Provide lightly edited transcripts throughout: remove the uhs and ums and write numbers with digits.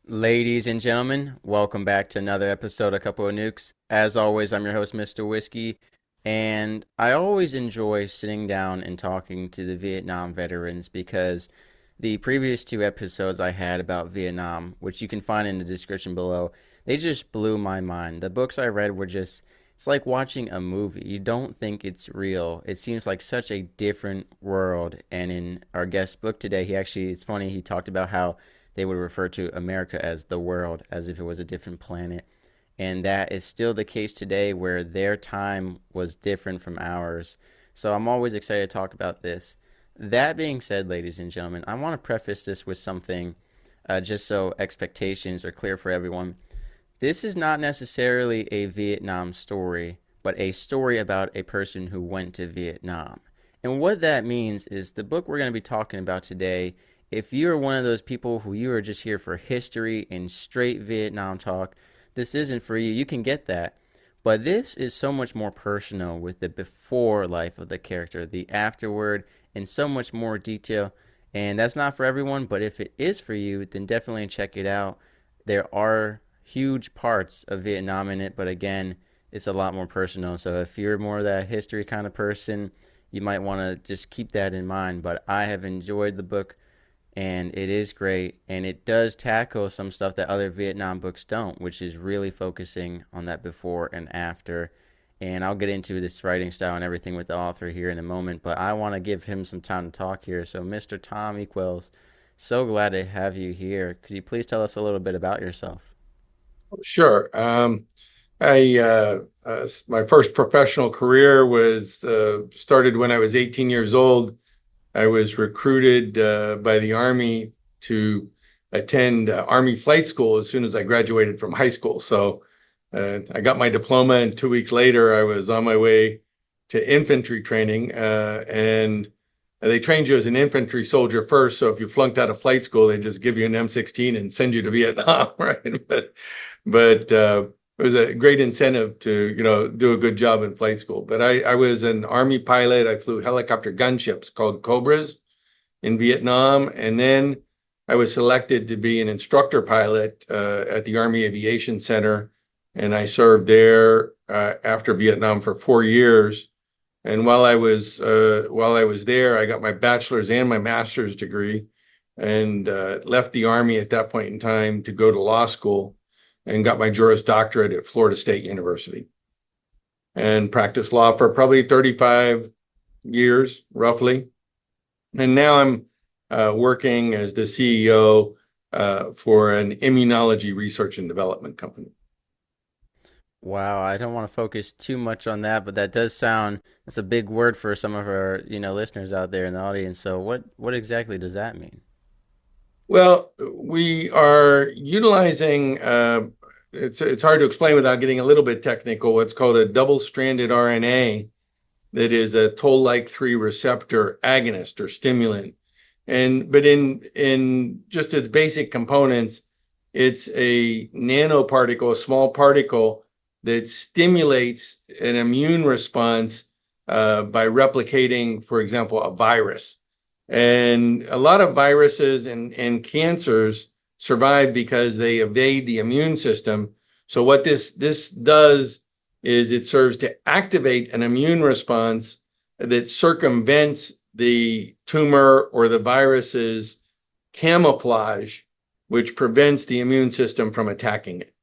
Ladies and gentlemen, welcome back to another episode of Couple of Nukes. As always, I'm your host, Mr. Whiskey, and I always enjoy sitting down and talking to the Vietnam veterans because the previous two episodes I had about Vietnam, which you can find in the description below, they just blew my mind. The books I read were just, it's like watching a movie. You don't think it's real. It seems like such a different world. And in our guest book today, it's funny, he talked about how they would refer to America as the world, as if it was a different planet. And that is still the case today, where their time was different from ours. So I'm always excited to talk about this. That being said, ladies and gentlemen, I want to preface this with something just so expectations are clear for everyone. This is not necessarily a Vietnam story, but a story about a person who went to Vietnam. And what that means is the book we're going to be talking about today, if you're one of those people who you are just here for history and straight Vietnam talk, this isn't for you. You can get that. But this is so much more personal with the before life of the character, the afterward, and so much more detail. And that's not for everyone, but if it is for you, then definitely check it out. There are huge parts of Vietnam in it, but again, it's a lot more personal. So if you're more of that history kind of person, you might want to just keep that in mind. But I have enjoyed the book, and it is great, and it does tackle some stuff that other Vietnam books don't, which is really focusing on that before and after. And I'll get into this writing style and everything with the author here in a moment, but I want to give him some time to talk here. So, Mr. Tom Equels, so glad to have you here. Could you please tell us a little bit about yourself? Sure. My first professional career was started when I was 18 years old. I was recruited by the Army to attend Army flight school as soon as I graduated from high school. So I got my diploma, and 2 weeks later, I was on my way to infantry training. And they trained you as an infantry soldier first. So if you flunked out of flight school, they just give you an M16 and send you to Vietnam, right? But it was a great incentive to, do a good job in flight school. But I was an Army pilot. I flew helicopter gunships called Cobras in Vietnam. And then I was selected to be an instructor pilot at the Army Aviation Center. And I served there after Vietnam for 4 years. And while I was there, I got my bachelor's and my master's degree, and left the Army at that point in time to go to law school, and got my Juris Doctorate at Florida State University, and practiced law for probably 35 years, roughly. And now I'm working as the CEO for an immunology research and development company. Wow, I don't want to focus too much on that, but that does sound, that's a big word for some of our, listeners out there in the audience. So what exactly does that mean? Well, we are utilizing, it's hard to explain without getting a little bit technical, what's called a double-stranded RNA that is a toll-like 3 receptor agonist or stimulant. But in just its basic components, it's a nanoparticle, a small particle that stimulates an immune response by replicating, for example, a virus. And a lot of viruses and cancers survive because they evade the immune system. So what this does is it serves to activate an immune response that circumvents the tumor or the virus's camouflage, which prevents the immune system from attacking it.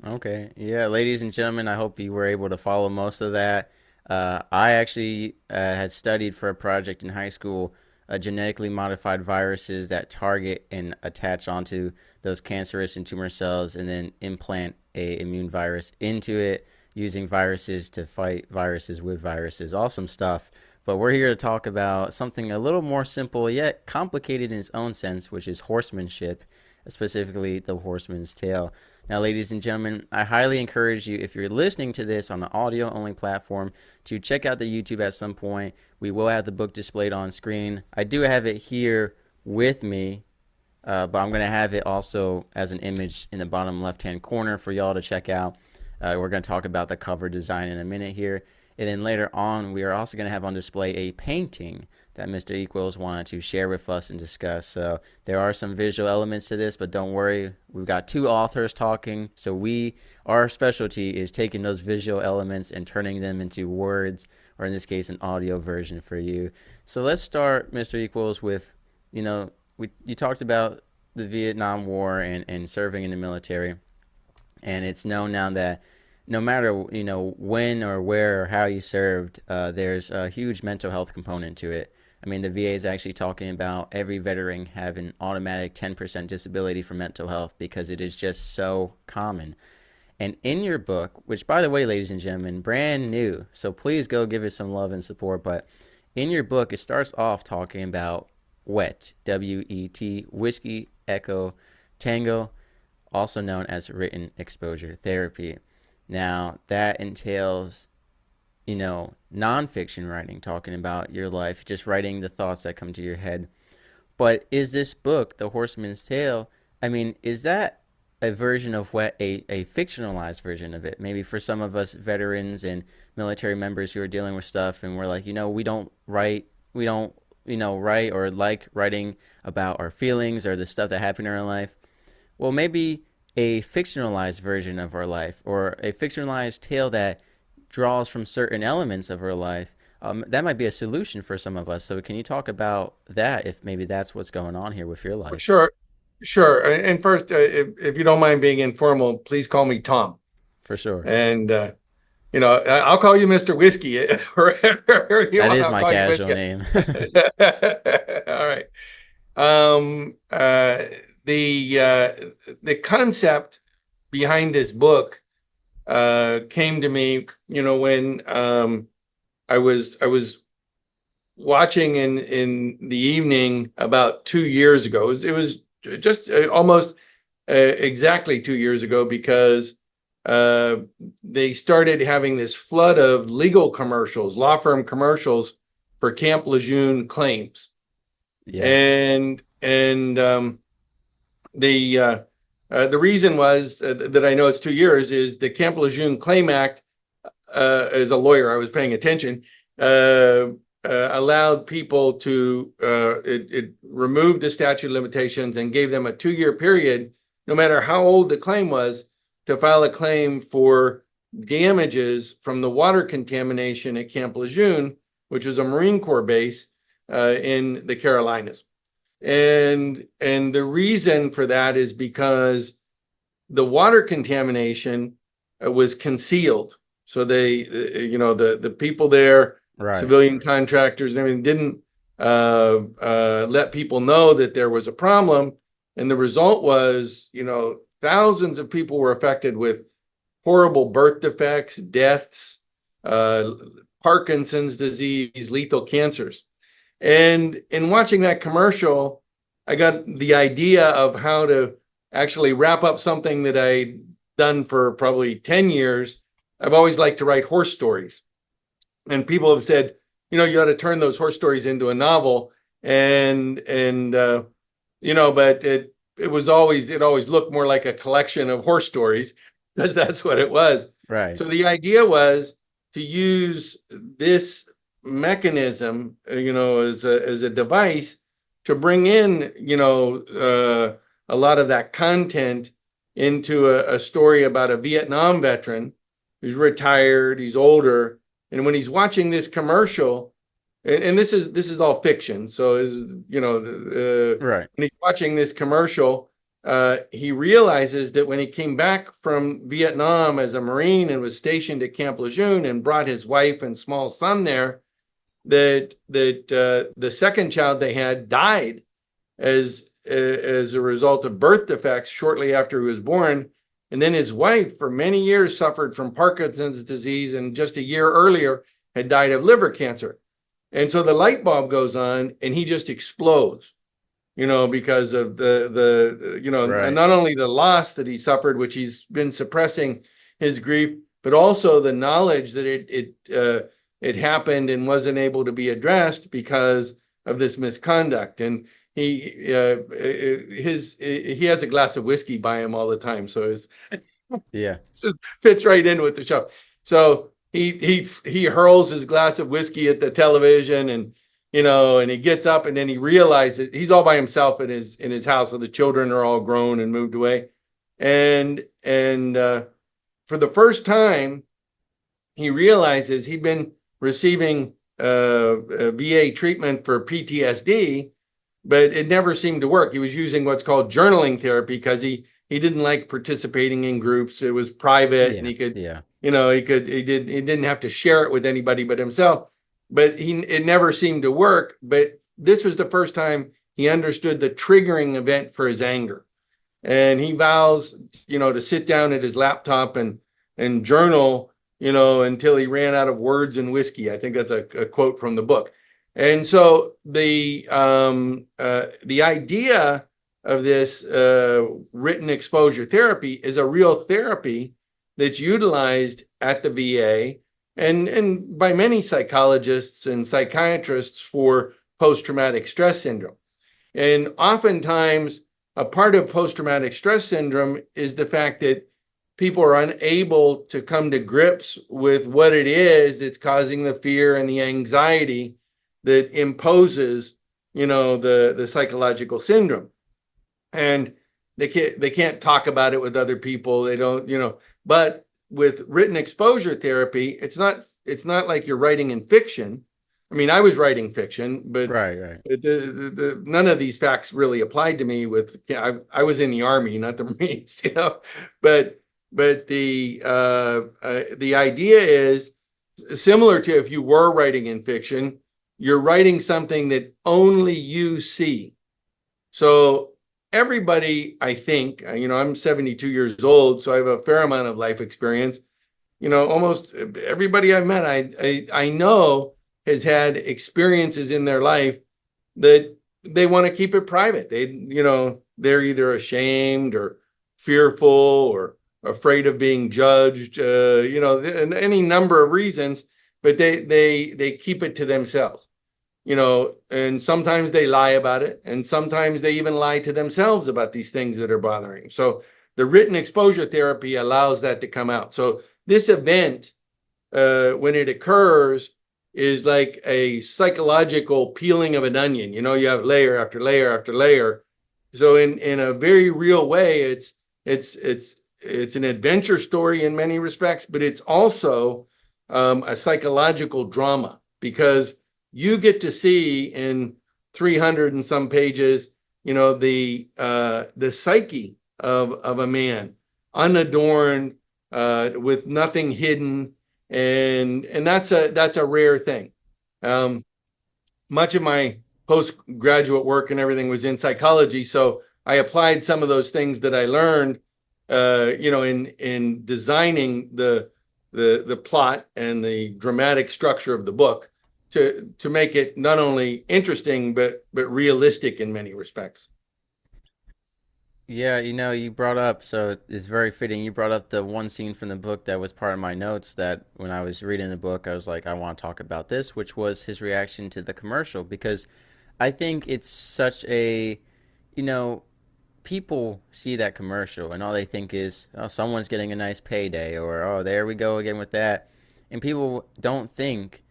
Okay. Yeah, ladies and gentlemen, I hope you were able to follow most of that. I actually had studied for a project in high school genetically modified viruses that target and attach onto those cancerous and tumor cells and then implant a immune virus into it using viruses to fight viruses with viruses. Awesome stuff. But we're here to talk about something a little more simple yet complicated in its own sense, which is horsemanship, specifically the horseman's tale. Now, ladies and gentlemen, I highly encourage you, if you're listening to this on an audio only platform, to check out the YouTube at some point. We will have the book displayed on screen. I do have it here with me, but I'm going to have it also as an image in the bottom left hand corner for y'all to check out. We're going to talk about the cover design in a minute here. And then later on, we are also going to have on display a painting that Mr. Equels wanted to share with us and discuss. So there are some visual elements to this, but don't worry, we've got two authors talking. So our specialty is taking those visual elements and turning them into words, or in this case, an audio version for you. So let's start, Mr. Equels, with, you talked about the Vietnam War and serving in the military. And it's known now that no matter when or where or how you served, there's a huge mental health component to it. I mean, the VA is actually talking about every veteran having automatic 10% disability for mental health because it is just so common. And in your book, which by the way, ladies and gentlemen, brand new, so please go give it some love and support. But in your book, it starts off talking about WET, W-E-T, Whiskey Echo Tango, also known as written exposure therapy. Now, that entails, nonfiction writing, talking about your life, just writing the thoughts that come to your head. But is this book, The Horseman's Tale, I mean, is that a version of what a fictionalized version of it? Maybe for some of us veterans and military members who are dealing with stuff and we're like, we don't, write or like writing about our feelings or the stuff that happened in our life. Well, maybe a fictionalized version of our life or a fictionalized tale that draws from certain elements of our life, that might be a solution for some of us. So can you talk about that, if maybe that's what's going on here with your life? Sure, sure. And first, if you don't mind being informal, please call me Tom. For sure. And I'll call you Mr. Whiskey. Wherever you That want, is I'll my call you casual Whiskey. name. All right. Um, uh, the concept behind this book came to me, when I was watching in the evening about 2 years ago. It was just almost exactly 2 years ago because they started having this flood of legal commercials, law firm commercials for Camp Lejeune claims. Yeah. And the reason was that I know it's 2 years is the Camp Lejeune Claim Act. As a lawyer, I was paying attention. Allowed people to it removed the statute of limitations and gave them a 2-year period, no matter how old the claim was, to file a claim for damages from the water contamination at Camp Lejeune, which is a Marine Corps base in the Carolinas. And the reason for that is because the water contamination was concealed. So the people there, Right. civilian contractors and everything, didn't let people know that there was a problem. And the result was, thousands of people were affected with horrible birth defects, deaths, Parkinson's disease, lethal cancers. And in watching that commercial, I got the idea of how to actually wrap up something that I'd done for probably 10 years. I've always liked to write horse stories. And people have said, you ought to turn those horse stories into a novel. But it always looked more like a collection of horse stories because that's what it was. Right. So the idea was to use this mechanism, as a device to bring in, a lot of that content into a story about a Vietnam veteran who's retired, he's older, and when he's watching this commercial, and this is all fiction, so Right. when he's watching this commercial, he realizes that when he came back from Vietnam as a Marine and was stationed at Camp Lejeune and brought his wife and small son there, that the second child they had died as a result of birth defects shortly after he was born. And then his wife, for many years, suffered from Parkinson's disease, and just a year earlier had died of liver cancer. And so the light bulb goes on, and he just explodes, because of Right. not only the loss that he suffered, which he's been suppressing his grief, but also the knowledge that it happened and wasn't able to be addressed because of this misconduct. And he has a glass of whiskey by him all the time, so Yeah. it fits right in with the show. So he hurls his glass of whiskey at the television, and and he gets up and then he realizes he's all by himself in his house. So the children are all grown and moved away. And for the first time, he realizes he'd been receiving VA treatment for PTSD, but it never seemed to work. He was using what's called journaling therapy because he didn't like participating in groups. It was private, and Yeah, he could, yeah. he didn't have to share it with anybody but himself. But it never seemed to work. But this was the first time he understood the triggering event for his anger, and he vows, to sit down at his laptop and journal, until he ran out of words and whiskey. I think that's a quote from the book. And so the idea of this written exposure therapy is a real therapy that's utilized at the VA and by many psychologists and psychiatrists for post-traumatic stress syndrome. And oftentimes, a part of post-traumatic stress syndrome is the fact that people are unable to come to grips with what it is that's causing the fear and the anxiety that imposes, the psychological syndrome. And they can't talk about it with other people. They don't, but with written exposure therapy, it's not like you're writing in fiction. I mean, I was writing fiction, but Right, right. none of these facts really applied to me. I was in the Army, not the Marines, but the idea is similar to if you were writing in fiction, you're writing something that only you see. So everybody, I think, I'm 72 years old, so I have a fair amount of life experience. Almost everybody I've met, I know has had experiences in their life that they want to keep it private. They're either ashamed or fearful or afraid of being judged, any number of reasons, but they keep it to themselves. And sometimes they lie about it, and sometimes they even lie to themselves about these things that are bothering. So the written exposure therapy allows that to come out. So this event, when it occurs, is like a psychological peeling of an onion. You have layer after layer after layer. So in a very real way, it's an adventure story in many respects, but it's also a psychological drama because you get to see in 300 and some pages, the psyche of a man, unadorned, with nothing hidden, and that's a rare thing. Um, Much of my postgraduate work and everything was in psychology, so I applied some of those things that I learned, in designing the plot and the dramatic structure of the book to make it not only interesting but realistic in many respects. Yeah, you brought up, so it's very fitting. You brought up the one scene from the book that was part of my notes that when I was reading the book, I was like, I want to talk about this, which was his reaction to the commercial, because I think it's such a, you know, people see that commercial and all they think is, oh, someone's getting a nice payday, or oh, there we go again with that. And people don't think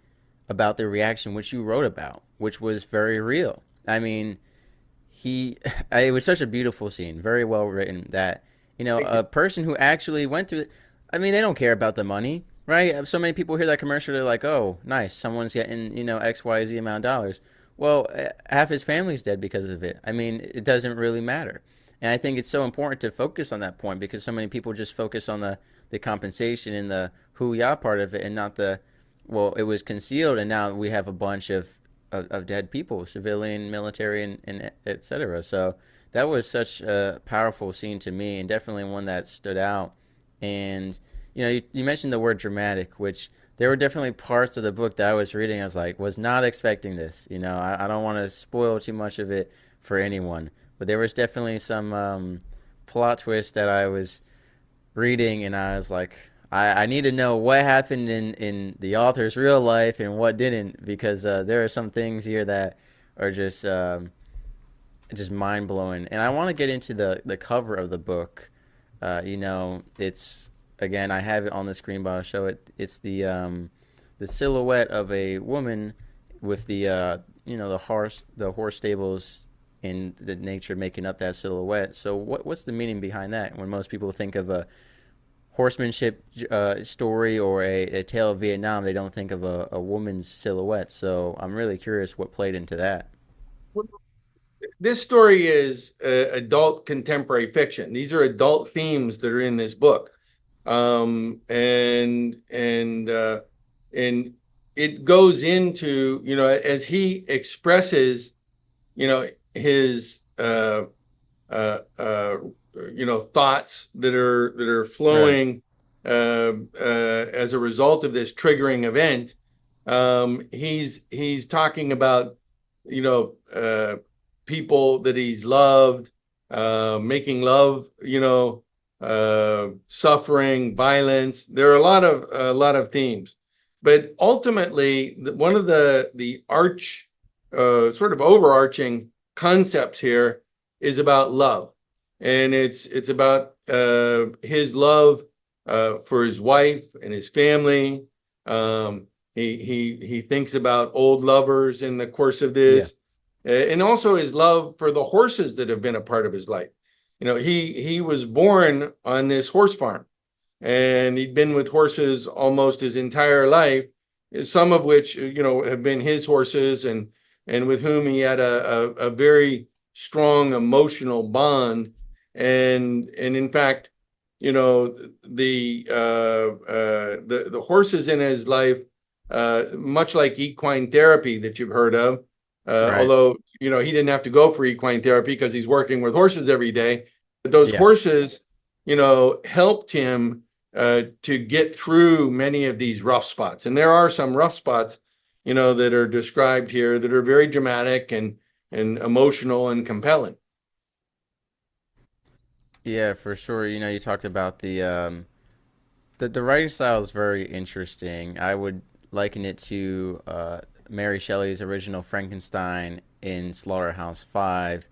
about the reaction which you wrote about, which was very real. I mean, he it was such a beautiful scene, very well written that, Thank you. a person who actually went through I mean, they don't care about the money, right? So many people hear that commercial, they're like, "Oh, nice, someone's getting, XYZ amount of dollars." Well, half his family's dead because of it. I mean, it doesn't really matter. And I think it's so important to focus on that point because so many people just focus on the compensation and the who ya part of it and not the, well, it was concealed and now we have a bunch of dead people, civilian, military, and et cetera. So that was such a powerful scene to me, and definitely one that stood out. And you mentioned the word dramatic, which there were definitely parts of the book that I was reading. I was like, was not expecting this. I don't want to spoil too much of it for anyone, but there was definitely some plot twist that I was reading, and I was like, I need to know what happened in the author's real life and what didn't, because there are some things here that are just mind blowing. And I want to get into the cover of the book. It's, again, I have it on the screen, but I'll show it. It's the silhouette of a woman with the the horse stables and the nature making up that silhouette. So what's the meaning behind that? When most people think of a horsemanship story or a tale of Vietnam, they don't think of a woman's silhouette. So I'm really curious what played into that. This story is adult contemporary fiction. These are adult themes that are in this book, and it goes into, as he expresses, his thoughts that are Right. flowing as a result of this triggering event. He's talking about, people that he's loved, making love, suffering, violence. There are a lot of themes, but ultimately, one of the sort of overarching concepts here is about love, and it's about his love for his wife and his family. He thinks about old lovers in the course of Yeah. this, and also his love for the horses that have been a part of his life. He was born on this horse farm, and he'd been with horses almost his entire life, some of which have been his horses, and with whom he had a very strong emotional bond. And in fact, the horses in his life, much like equine therapy that you've heard of, Right. although he didn't have to go for equine therapy because he's working with horses every day. But those Yeah. horses, helped him to get through many of these rough spots. And there are some rough spots, that are described here that are very dramatic and emotional and compelling. Yeah, for sure. You talked about the writing style is very interesting. I would liken it to Mary Shelley's original Frankenstein in Slaughterhouse-Five,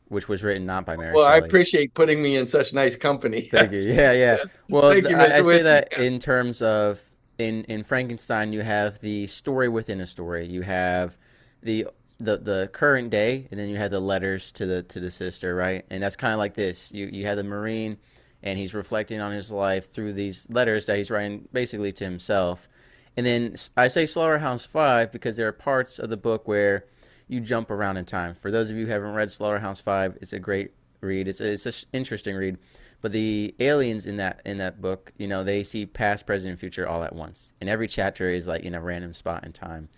which was written not by Mary Well, I Shelley. appreciate putting me in such nice company. Thank you. Yeah, yeah. Well, Thank you, I Mr. say Whiskey. that in terms of in Frankenstein, you have the story within a story. You have the the current day, and then you have the letters to the sister, right? And that's kind of like this. You have the Marine, and he's reflecting on his life through these letters that he's writing basically to himself. And then I say Slaughterhouse-Five because there are parts of the book where you jump around in time. For those of you who haven't read Slaughterhouse-Five, it's a great read. It's an interesting read. But the aliens in that book, they see past, present, and future all at once, and every chapter is like in a random spot in time.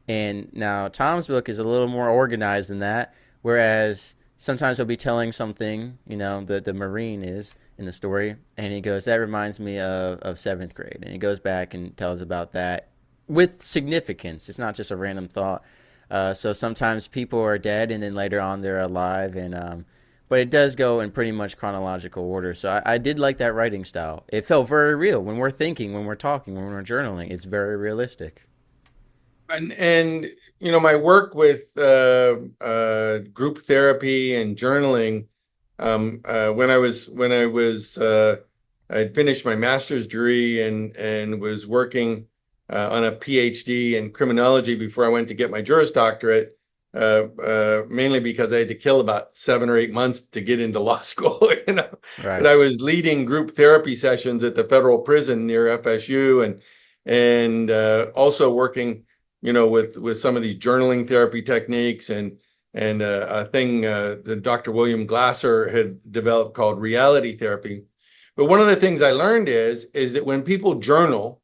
And now Tom's book is a little more organized than that, whereas sometimes he'll be telling something, the Marine is in the story, and he goes, that reminds me of seventh grade. And he goes back and tells about that with significance. It's not just a random thought. So sometimes people are dead, and then later on they're alive, and but it does go in pretty much chronological order. So I did like that writing style. It felt very real when we're thinking, when we're talking, when we're journaling. It's very realistic. And my work with group therapy and journaling, when I was I'd finished my master's degree and was working on a PhD in criminology before I went to get my Juris Doctorate, mainly because I had to kill about 7 or 8 months to get into law school. But Right. I was leading group therapy sessions at the federal prison near FSU, and also working, with some of these journaling therapy techniques, and a thing that Dr. William Glasser had developed called reality therapy. But one of the things I learned is that when people journal,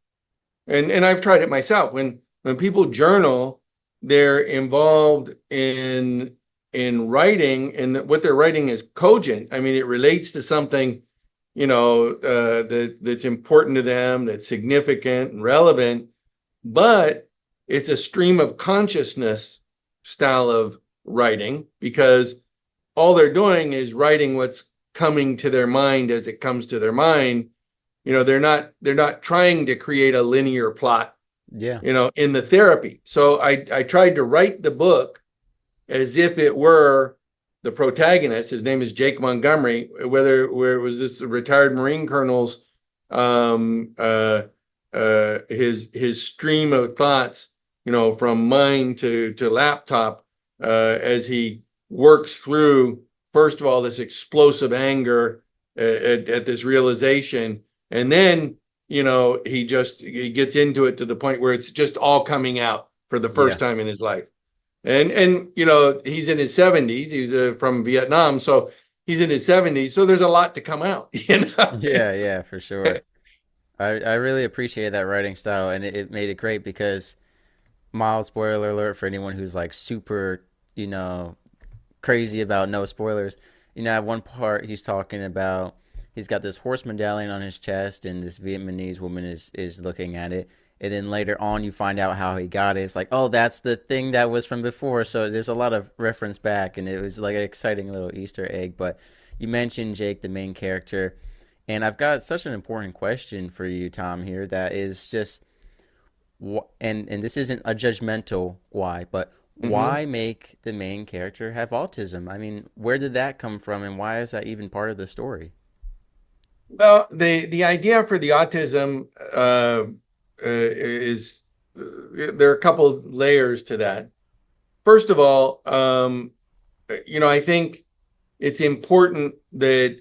and I've tried it myself, when people journal, they're involved in writing, and what they're writing is cogent. I mean, it relates to something, that's important to them, that's significant and relevant, but it's a stream of consciousness style of writing, because all they're doing is writing what's coming to their mind as it comes to their mind. They're not trying to create a linear plot, Yeah. in the therapy. So I tried to write the book as if it were the protagonist. His name is Jake Montgomery, where it was this retired Marine colonel's his stream of thoughts, from mind to laptop, as he works through, first of all, this explosive anger at this realization. And then, he gets into it to the point where it's just all coming out for the first Yeah. time in his life. And he's in his 70s. He's from Vietnam, so he's in his 70s. So there's a lot to come out. Yeah, yeah, for sure. I really appreciate that writing style, and it made it great because mild spoiler alert for anyone who's like super, you know, crazy about no spoilers. At one part he's talking about he's got this horse medallion on his chest, and this Vietnamese woman is looking at it. And then later on, you find out how he got it. It's like, oh, that's the thing that was from before. So there's a lot of reference back, and it was like an exciting little Easter egg. But you mentioned Jake, the main character, and I've got such an important question for you, Tom. Here that is just, and this isn't a judgmental why, but hmm why make the main character have autism? I mean, where did that come from, and why is that even part of the story? Well, the idea for the autism is there are a couple layers to that. First of all, I think it's important that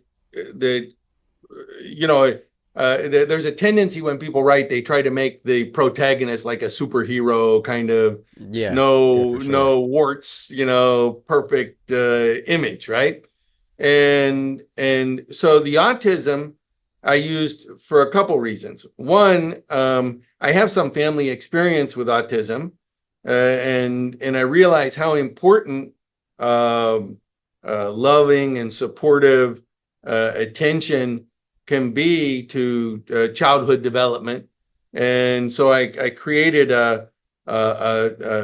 there's a tendency when people write, they try to make the protagonist like a superhero kind of Yeah, yeah, no for sure. no warts, perfect image, right? And so the autism I used for a couple reasons. One, I have some family experience with autism, and I realize how important loving and supportive attention can be to childhood development. And so I created a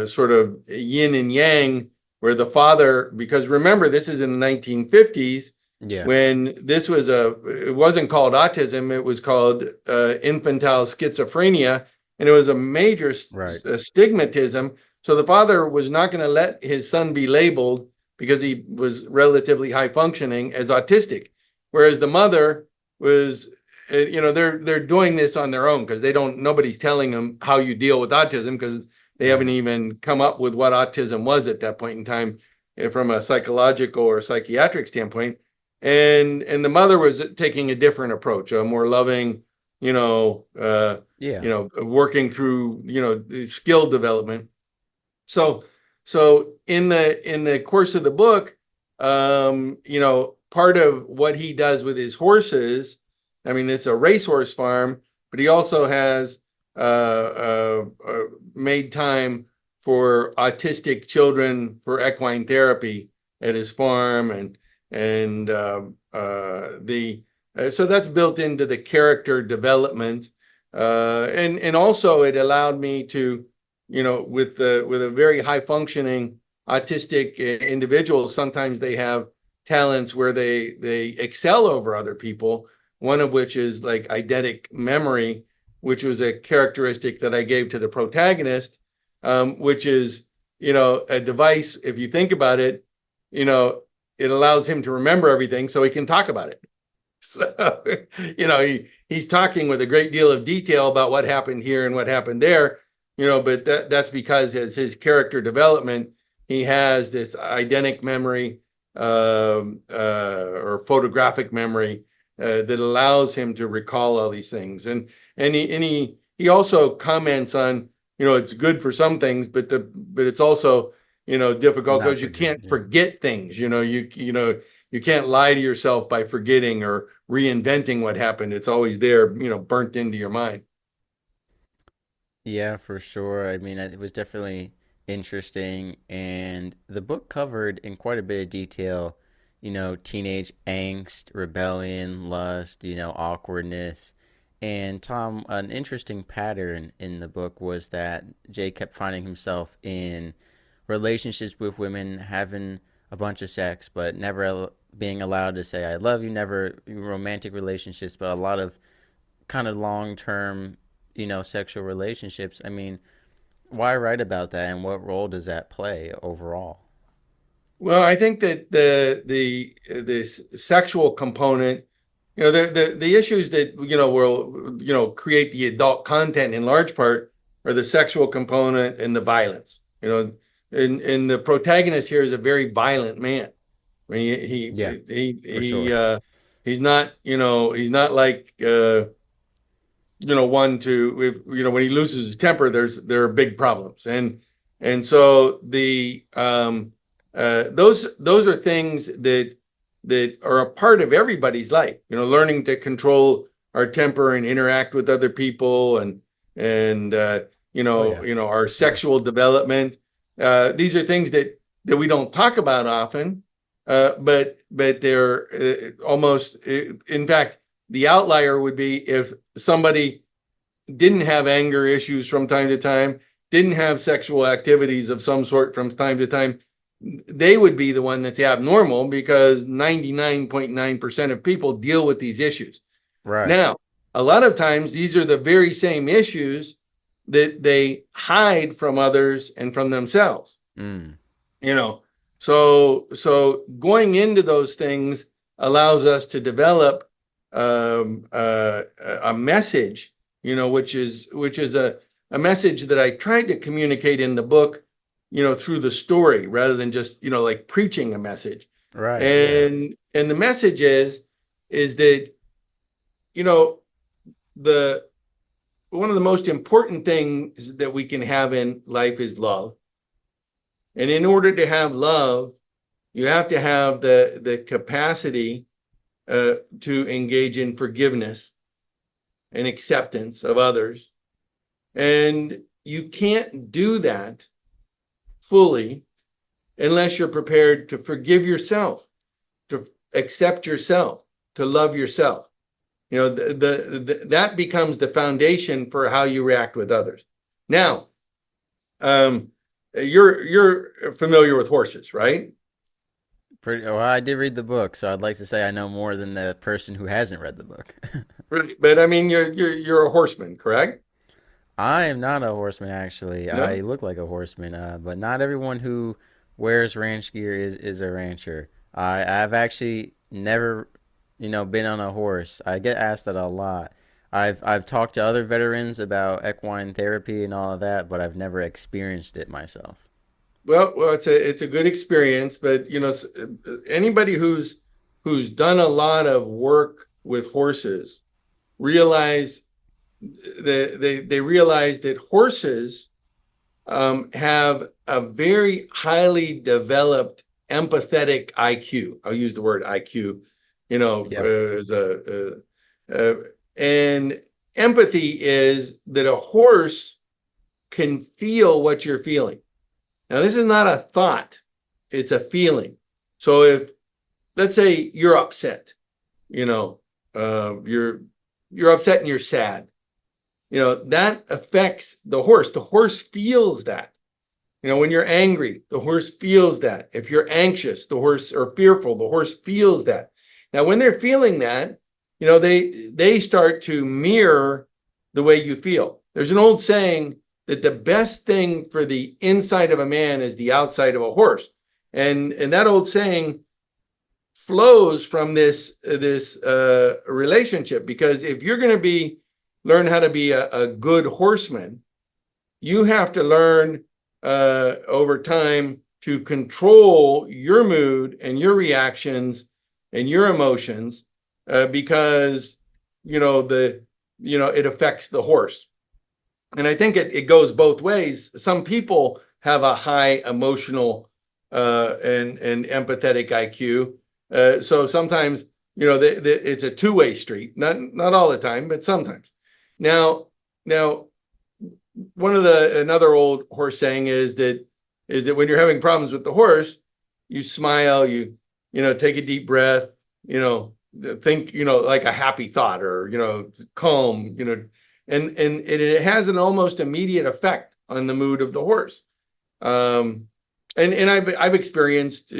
sort of yin and yang where the father, because remember, this is in the 1950s Yeah, when it wasn't called autism, it was called infantile schizophrenia, and it was a major right. stigmatism. So the father was not going to let his son be labeled because he was relatively high functioning as autistic, whereas the mother was, they're doing this on their own because nobody's telling them how you deal with autism because they haven't Right. even come up with what autism was at that point in time from a psychological or psychiatric standpoint. And the mother was taking a different approach, a more loving, Yeah. working through, skill development. So so in the course of the book, part of what he does with his horses, I mean, it's a racehorse farm, but he also has made time for autistic children for equine therapy at his farm, and the so that's built into the character development, and also it allowed me to, with a very high functioning autistic individual, sometimes they have talents where they excel over other people. One of which is like eidetic memory, which was a characteristic that I gave to the protagonist, which is, a device. If you think about it, you know, it allows him to remember everything so he can talk about it. So, he's talking with a great deal of detail about what happened here and what happened there, but that's because as his character development, he has this eidetic memory, or photographic memory, that allows him to recall all these things. And he also comments on, it's good for some things, but it's also, difficult Not because so you good. can't Yeah. forget things. You can't lie to yourself by forgetting or reinventing what happened. It's always there, burnt into your mind. Yeah, for sure. I mean, it was definitely interesting, and the book covered in quite a bit of detail, teenage angst, rebellion, lust, awkwardness. And Tom, an interesting pattern in the book was that Jay kept finding himself in relationships with women, having a bunch of sex, but never being allowed to say "I love you." Never romantic relationships, but a lot of kind of long term, sexual relationships. I mean, why write about that, and what role does that play overall? Well, I think that the sexual component, the issues that will create the adult content in large part are the sexual component and the violence. You know, and the protagonist here is a very violent man. I mean, Yeah, for sure. he's not, he's not like one to if when he loses his temper, there are big problems, and so those are things that are a part of everybody's life. Learning to control our temper and interact with other people, Oh yeah, our sexual development. These are things that we don't talk about often, but they're almost. In fact, the outlier would be if somebody didn't have anger issues from time to time, didn't have sexual activities of some sort from time to time. They would be the one that's abnormal, because 99.9% of people deal with these issues. right. Now, a lot of times these are the very same issues that they hide from others and from themselves. Mm. you know so going into those things allows us to develop a message, which is a message that I tried to communicate in the book, through the story, rather than just like preaching a message. Right. Yeah. And the message is that you know the one of the most important things that we can have in life is love. And in order to have love, you have to have the capacity to engage in forgiveness and acceptance of others. And you can't do that fully unless you're prepared to forgive yourself, to accept yourself, to love yourself. That becomes the foundation for how you react with others. Now, you're familiar with horses, right? Pretty well. I did read the book, so I'd like to say I know more than the person who hasn't read the book. Right. But I mean, you're a horseman, correct? I am not a horseman, actually. I No. look like a horseman, but not everyone who wears ranch gear is a rancher. I've actually never, been on a horse. I get asked that a lot. I've talked to other veterans about equine therapy and all of that, but I've never experienced it myself. Well, it's a good experience, but anybody who's done a lot of work with horses realize they realize that horses have a very highly developed empathetic IQ. I'll use the word IQ, Yep. as and empathy is that a horse can feel what you're feeling. Now, this is not a thought, it's a feeling. So if, let's say you're upset, you're upset and you're sad, that affects the horse. The horse feels that. When you're angry, the horse feels that. If you're anxious, the horse, or fearful, the horse feels that. Now, when they're feeling that, they start to mirror the way you feel. There's an old saying that the best thing for the inside of a man is the outside of a horse. And that old saying flows from this relationship, because if you're going to learn how to be a good horseman, you have to learn over time to control your mood and your reactions and your emotions, because it affects the horse. And I think it goes both ways. Some people have a high emotional and empathetic IQ. So sometimes, it's a two-way street. Not all the time, but sometimes. Now, another old horse saying is that when you're having problems with the horse, you smile, you take a deep breath, think like a happy thought, or calm, and it has an almost immediate effect on the mood of the horse. And I've experienced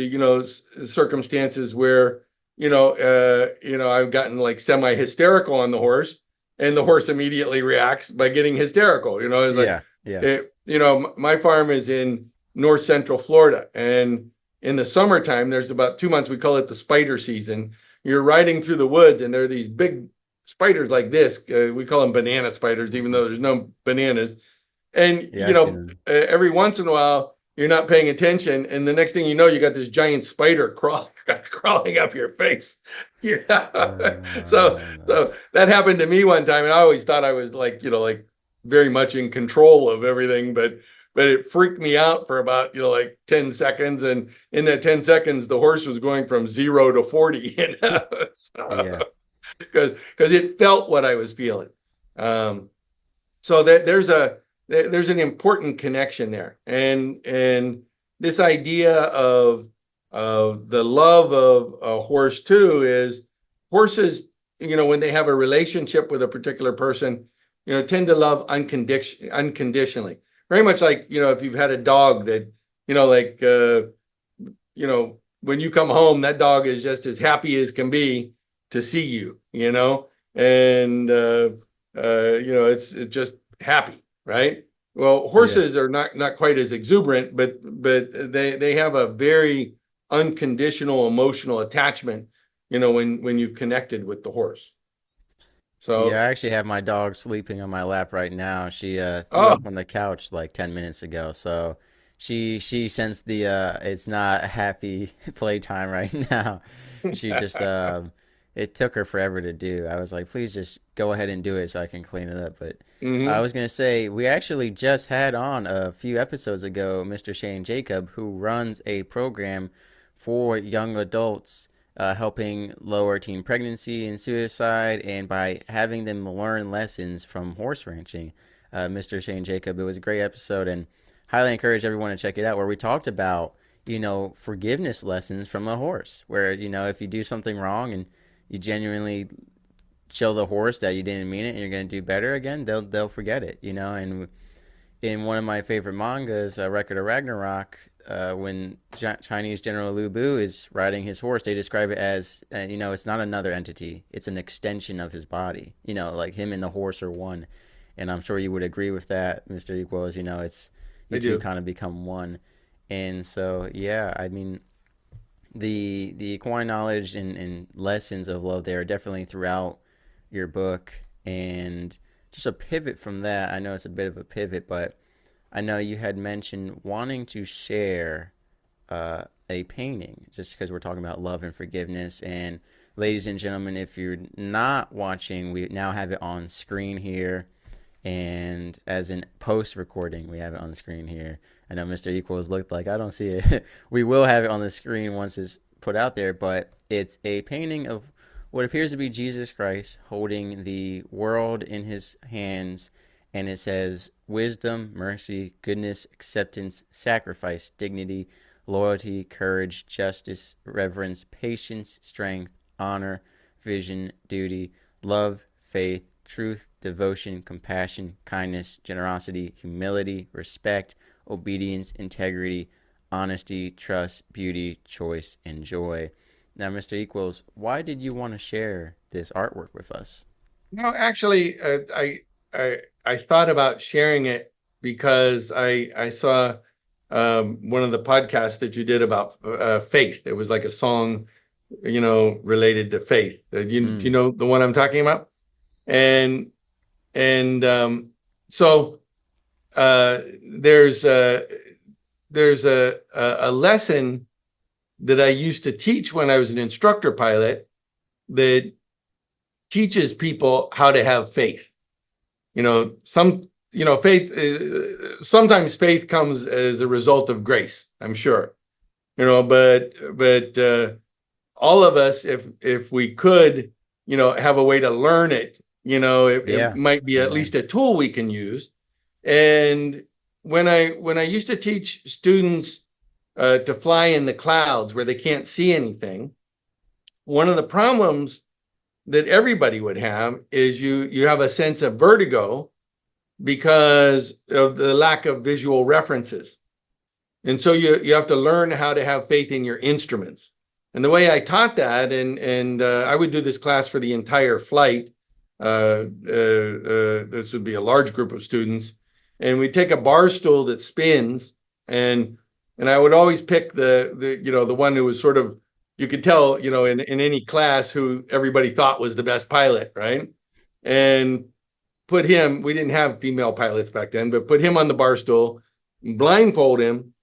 circumstances where I've gotten like semi hysterical on the horse, and the horse immediately reacts by getting hysterical. It's like Yeah. Yeah. my farm is in north central Florida, and in the summertime there's about 2 months, we call it the spider season. You're riding through the woods and there are these big spiders like this. We call them banana spiders, even though there's no bananas. And Yeah, I've seen them. every once in a while you're not paying attention, and the next thing you know, you got this giant spider crawling up your face. Yeah. So No. so that happened to me one time, and I always thought I was like, like very much in control of everything, but it freaked me out for about, like 10 seconds. And in that 10 seconds, the horse was going from 0 to 40, Yeah. So, because it felt what I was feeling. So that there's an important connection there, and this idea of the love of a horse too is horses, when they have a relationship with a particular person, tend to love unconditionally. Very much like, if you've had a dog that, like, when you come home, that dog is just as happy as can be to see you, and it's just happy, right? Well, Yeah. horses are not quite as exuberant, but they have a very unconditional emotional attachment, when you've connected with the horse. Yeah, I So, actually have my dog sleeping on my lap right now. She threw oh, up on the couch like 10 minutes ago. So she sensed the it's not a happy playtime right now. She just it took her forever to do. I was like, "Please just go ahead and do it so I can clean it up." But I mm-hmm. was going to say we actually just had on a few episodes ago Mr. Shane Jacob, who runs a program for young adults, helping lower teen pregnancy and suicide, and by having them learn lessons from horse ranching. Mr. Shane Jacob, it was a great episode, and highly encourage everyone to check it out. Where we talked about forgiveness lessons from a horse, where if you do something wrong and you genuinely show the horse that you didn't mean it and you're going to do better again, they'll forget it. And in one of my favorite mangas, Record of Ragnarok, when Chinese General Lu Bu is riding his horse, they describe it as, it's not another entity. It's an extension of his body. Like him and the horse are one. And I'm sure you would agree with that, Mr. Equels. It's you I two do. kind of become one. And so, yeah, I mean, the equine knowledge and lessons of love there are definitely throughout your book. And just a pivot from that, I know it's a bit of a pivot, but I know you had mentioned wanting to share a painting, just because we're talking about love and forgiveness. And ladies and gentlemen, if you're not watching, we now have it on screen here. And as in post recording, we have it on the screen here. I know Mr. Equals looked like I don't see it. We will have it on the screen once it's put out there, but it's a painting of what appears to be Jesus Christ holding the world in his hands, and it says wisdom, mercy, goodness, acceptance, sacrifice, dignity, loyalty, courage, justice, reverence, patience, strength, honor, vision, duty, love, faith, truth, devotion, compassion, kindness, generosity, humility, respect, obedience, integrity, honesty, trust, beauty, choice, and joy. Now, Mr. Equals, why did you want to share this artwork with us? No, actually, I thought about sharing it because I saw one of the podcasts that you did about faith. It was like a song, related to faith. Do you Mm, know the one I'm talking about? And so uh, there's a there's a lesson that I used to teach when I was an instructor pilot that teaches people how to have faith. Some faith, sometimes faith comes as a result of grace, I'm sure. But all of us, if we could, have a way to learn it, it yeah. might be at Amen. least a tool we can use. And when I used to teach students to fly in the clouds where they can't see anything, one of the problems that everybody would have is you have a sense of vertigo because of the lack of visual references. And so you have to learn how to have faith in your instruments. And the way I taught that, and I would do this class for the entire flight. This would be a large group of students, and we'd take a bar stool that spins, and I would always pick the one who was sort of, you could tell, in any class, who everybody thought was the best pilot, right? And put him, we didn't have female pilots back then, but put him on the bar stool, blindfold him,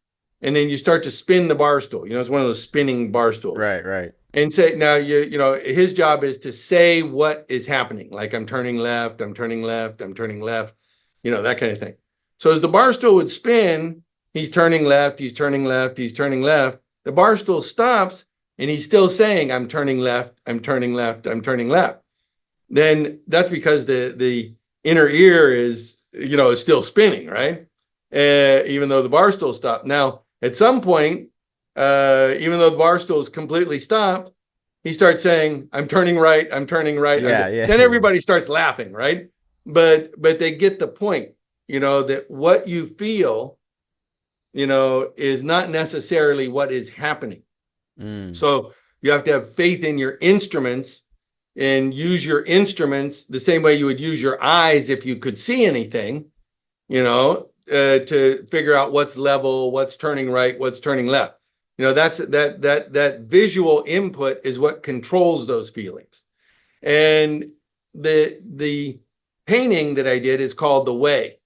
and then you start to spin the bar stool. You know, it's one of those spinning bar stools. Right, right. And say, now you know, his job is to say what is happening. Like, I'm turning left, I'm turning left, I'm turning left, you know, that kind of thing. So as the bar stool would spin, he's turning left, he's turning left, he's turning left. The bar stool stops and he's still saying, I'm turning left, I'm turning left, I'm turning left. Then that's because the inner ear is, you know, is still spinning, right? Even though the bar stool stopped. Now, at some point, even though the bar stool is completely stopped, he starts saying, I'm turning right, I'm turning right. Yeah. Then everybody starts laughing, right? But they get the point, you know, that what you feel, you know, is not necessarily what is happening. So you have to have faith in your instruments and use your instruments the same way you would use your eyes if you could see anything, you know, to figure out what's level, what's turning right, what's turning left. You know, that visual input is what controls those feelings. And the painting that I did is called The Way.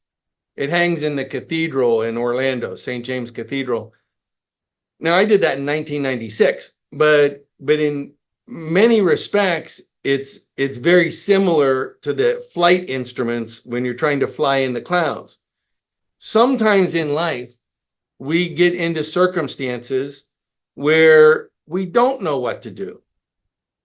It hangs in the cathedral in Orlando, St. James Cathedral. Now, I did that in 1996, but in many respects, it's very similar to the flight instruments when you're trying to fly in the clouds. Sometimes in life, we get into circumstances where we don't know what to do.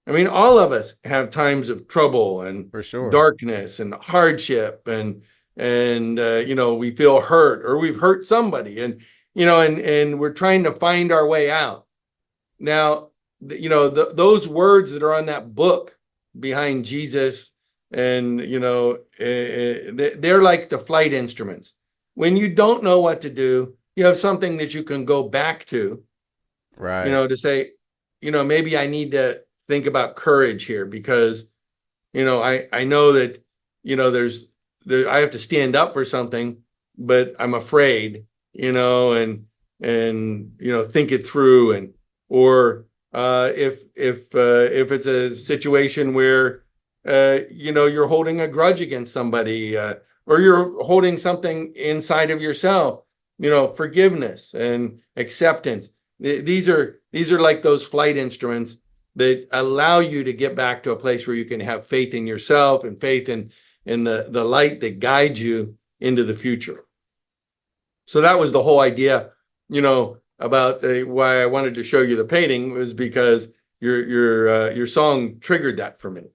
I mean, all of us have times of trouble and For sure. darkness and hardship, and you know, we feel hurt or we've hurt somebody, and you know, and we're trying to find our way out. Now, you know, those words that are on that book behind Jesus, and you know, they're like the flight instruments. When you don't know what to do, you have something that you can go back to, Right. you know, to say, you know, maybe I need to think about courage here, because, you know, I know that, you know, I have to stand up for something, but I'm afraid, you know, and you know, think it through. And or if it's a situation where you know, you're holding a grudge against somebody, or you're holding something inside of yourself, you know, forgiveness and acceptance. These are like those flight instruments that allow you to get back to a place where you can have faith in yourself and faith in the light that guides you into the future. So that was the whole idea, you know, about why I wanted to show you the painting, was because your song triggered that for me.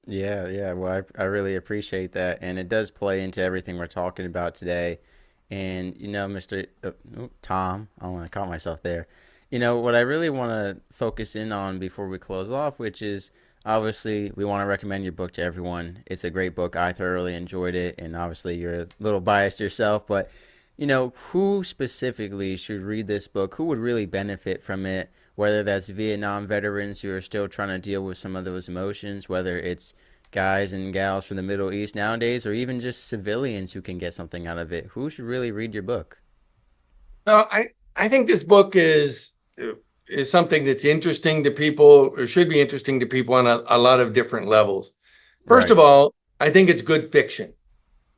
Yeah. Well, I really appreciate that, and it does play into everything we're talking about today. And you know, Mr. Tom, I want to call myself there. You know what I really want to focus in on before we close off, which is obviously we want to recommend your book to everyone. It's a great book. I thoroughly enjoyed it, and obviously you're a little biased yourself, but you know, who specifically should read this book? Who would really benefit from it? Whether that's Vietnam veterans who are still trying to deal with some of those emotions, whether it's guys and gals from the Middle East nowadays, or even just civilians who can get something out of it. Who should really read your book? I think this book is something that's interesting to people, or should be interesting to people on a lot of different levels. First Right. of all, I think it's good fiction.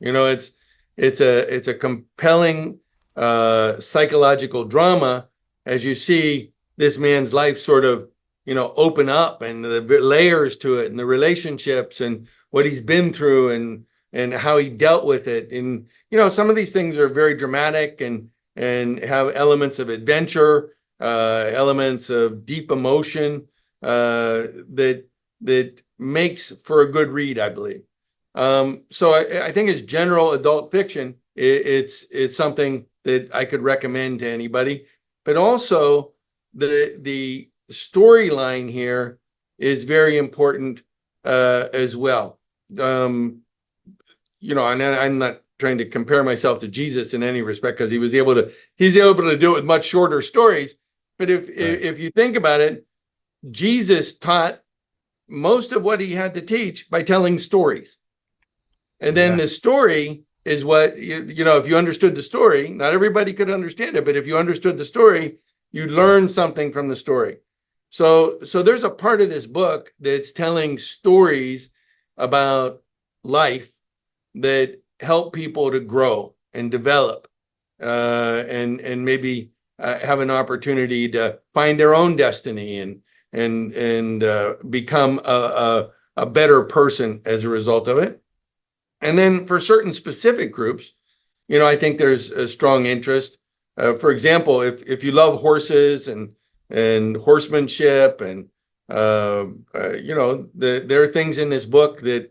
You know, it's a compelling psychological drama as you see this man's life sort of, you know, open up, and the layers to it, and the relationships, and what he's been through, and how he dealt with it. And you know, some of these things are very dramatic and have elements of adventure, elements of deep emotion, that makes for a good read, I believe. So I think as general adult fiction, it's something that I could recommend to anybody. But also the storyline here is very important as well. You know, and I'm not trying to compare myself to Jesus in any respect, because he's able to do it with much shorter stories. But if you think about it, Jesus taught most of what he had to teach by telling stories. And then the story is what, you know, if you understood the story, not everybody could understand it, but if you understood the story, you learn something from the story. So there's a part of this book that's telling stories about life that help people to grow and develop, and maybe have an opportunity to find their own destiny and become a better person as a result of it. And then for certain specific groups, I think there's a strong interest. For example, if you love horses and horsemanship and there are things in this book that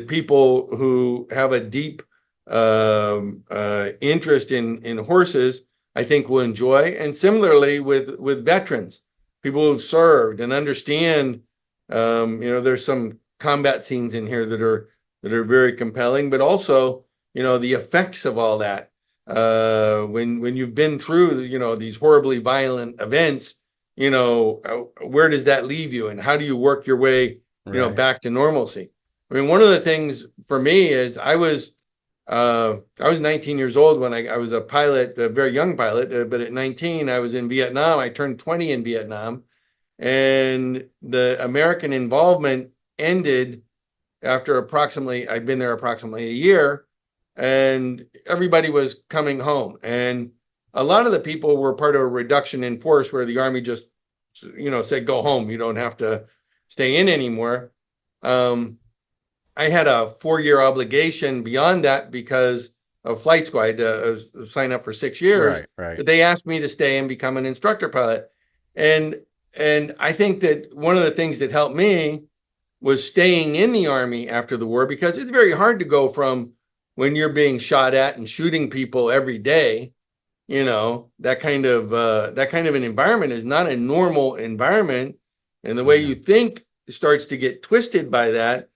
people who have a deep interest in horses, I think, will enjoy. And similarly with veterans, people who've served and understand. There's some combat scenes in here that are very compelling, but also the effects of all that. When you've been through these horribly violent events, where does that leave you, and how do you work your way Right. back to normalcy? I mean, one of the things for me is I was 19 years old when I was a pilot, a very young pilot, but at 19 I was in Vietnam. I turned 20 in Vietnam, and the American involvement ended after I'd been there approximately a year, and everybody was coming home. And a lot of the people were part of a reduction in force where the Army just, said, go home. You don't have to stay in anymore. I had a 4-year obligation beyond that because of flight school. I had to sign up for 6 years, Right. but they asked me to stay and become an instructor pilot. And I think that one of the things that helped me was staying in the Army after the war, because it's very hard to go from when you're being shot at and shooting people every day. That kind of an environment is not a normal environment, and the way Yeah. you think starts to get twisted by that.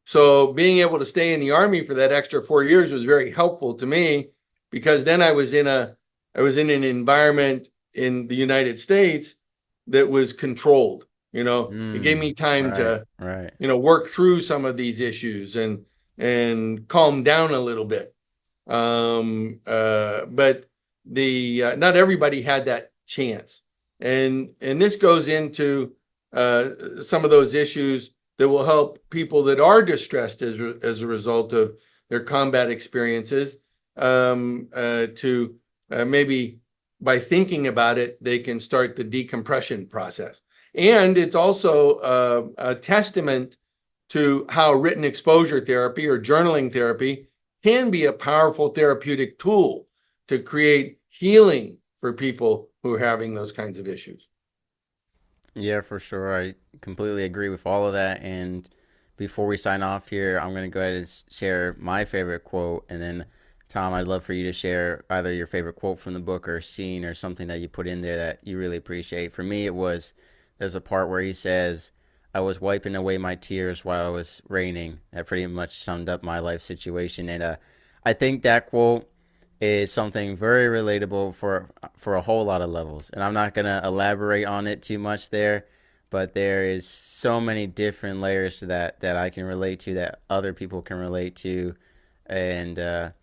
So being able to stay in the Army for that extra 4 years was very helpful to me, because then I was in an environment in the United States that was controlled. It gave me time Right. to Right. work through some of these issues and calm down a little bit. But not everybody had that chance, and this goes into some of those issues that will help people that are distressed as a result of their combat experiences, to maybe by thinking about it, they can start the decompression process. And it's also a testament to how written exposure therapy or journaling therapy can be a powerful therapeutic tool to create healing for people who are having those kinds of issues. Yeah, for sure. I completely agree with all of that. And before we sign off here, I'm going to go ahead and share my favorite quote. And then, Tom, I'd love for you to share either your favorite quote from the book or scene or something that you put in there that you really appreciate. For me, there's a part where he says, I was wiping away my tears while it was raining. That pretty much summed up my life situation. And I think that quote is something very relatable for a whole lot of levels. And I'm not going to elaborate on it too much there, but there is so many different layers to that I can relate to, that other people can relate to. And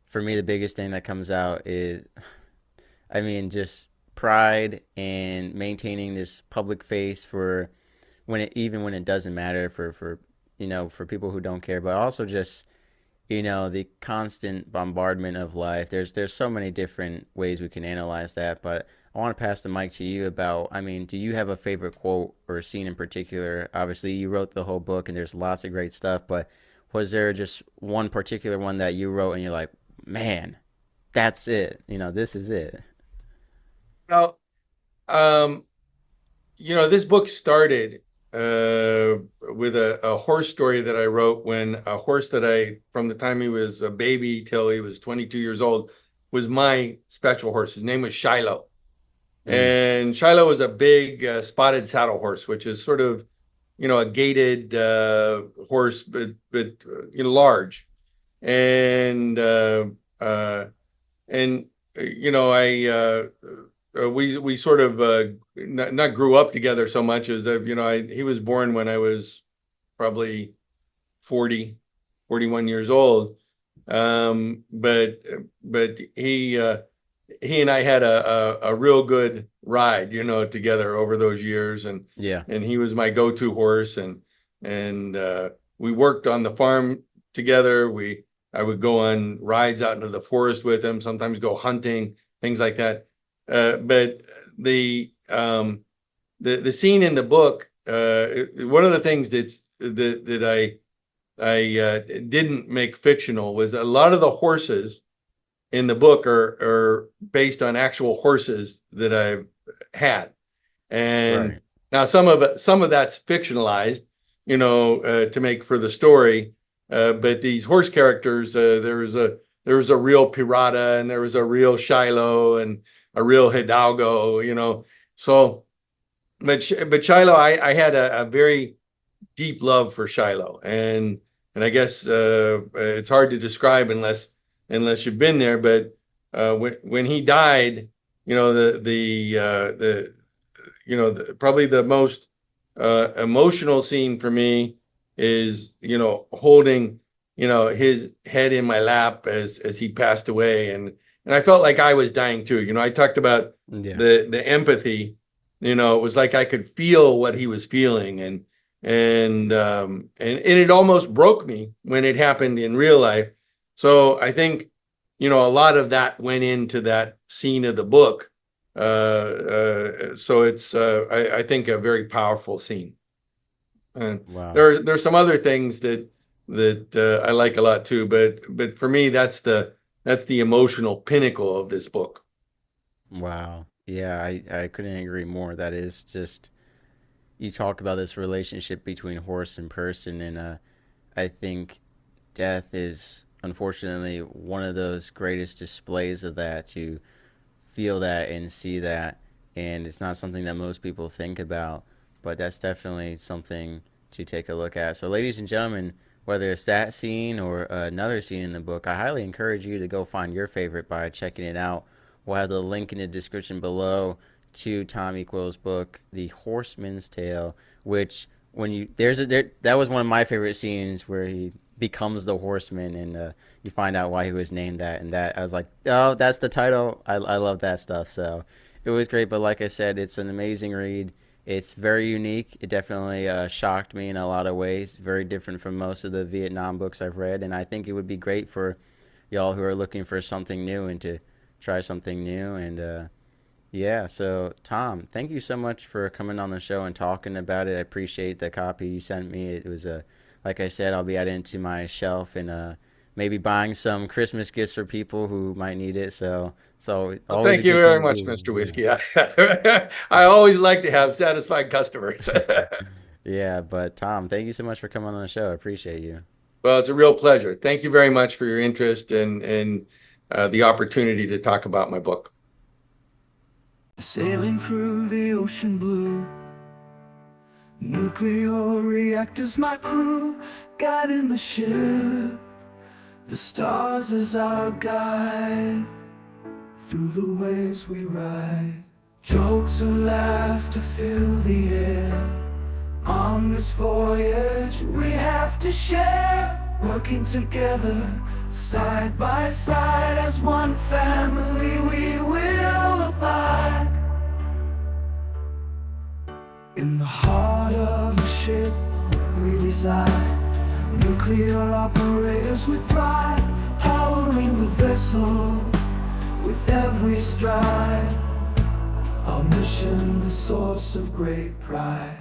for me, the biggest thing that comes out is, I mean, just pride and maintaining this public face for even when it doesn't matter, for people who don't care, but also just the constant bombardment of life. There's so many different ways we can analyze that, but I want to pass the mic to you about, I mean, do you have a favorite quote or scene in particular? Obviously, you wrote the whole book and there's lots of great stuff, but was there just one particular one that you wrote and you're like, man, that's it. This is it. Well, um, this book started with a horse story that I wrote when a horse from the time he was a baby till he was 22 years old, was my special horse. His name was Shiloh. Mm, And Shiloh was a big spotted saddle horse, which is sort of, a gaited horse, but large. And and I we sort of not grew up together so much as he was born when I was probably 40, 41 years old. But he and I had a real good ride, together over those years, yeah. and he was my go-to horse, and we worked on the farm together. We I would go on rides out into the forest with him, sometimes go hunting, things like that. But the scene in the book, one of the things that I didn't make fictional was a lot of the horses in the book are based on actual horses that I've had. And Right. now some of that's fictionalized, to make for the story. But these horse characters, there was a real Pirata, and there was a real Shiloh, and a real Hidalgo, So, but Shiloh, I had a very deep love for Shiloh, and I guess it's hard to describe unless you've been there. But when he died, probably the most emotional scene for me is holding his head in my lap as he passed away, and I felt like I was dying too. I talked about Yeah. the empathy. It was like I could feel what he was feeling, and it almost broke me when it happened in real life. So I think a lot of that went into that scene of the book. So it's I think a very powerful scene. And Wow. there's some other things that I like a lot too, but for me that's the emotional pinnacle of this book. Wow. Yeah, I couldn't agree more. That is just, you talk about this relationship between horse and person, and I think death is unfortunately one of those greatest displays of that, to feel that and see that. And it's not something that most people think about, but that's definitely something to take a look at. So, ladies and gentlemen, whether it's that scene or another scene in the book, I highly encourage you to go find your favorite by checking it out. We'll have the link in the description below to Tom Equels' book, The Horseman's Tale, which when you that was one of my favorite scenes, where he becomes the horseman, and you find out why he was named that, and that I was like, oh, that's the title. I love that stuff. So it was great. But like I said, it's an amazing read. It's very unique. It definitely shocked me in a lot of ways. Very different from most of the Vietnam books I've read, and I think it would be great for y'all who are looking for something new and to try something new. And yeah, so Tom, thank you so much for coming on the show and talking about it. I appreciate the copy you sent me. It was like I said, I'll be adding it to my shelf, and maybe buying some Christmas gifts for people who might need it. So Well, always a thank you good very thing to much, do. Mr. Yeah. Whiskey. I always like to have satisfied customers. Yeah, but Tom, thank you so much for coming on the show. I appreciate you. Well, it's a real pleasure. Thank you very much for your interest and the opportunity to talk about my book. Sailing through the ocean blue, nuclear reactors my crew, guiding the ship, the stars as our guide, through the waves we ride. Jokes and laughter fill the air, on this voyage we have to share, working together, side by side, as one family we will abide. In the heart of the ship we reside, nuclear operators with pride, powering the vessel with every stride. Our mission, a source of great pride.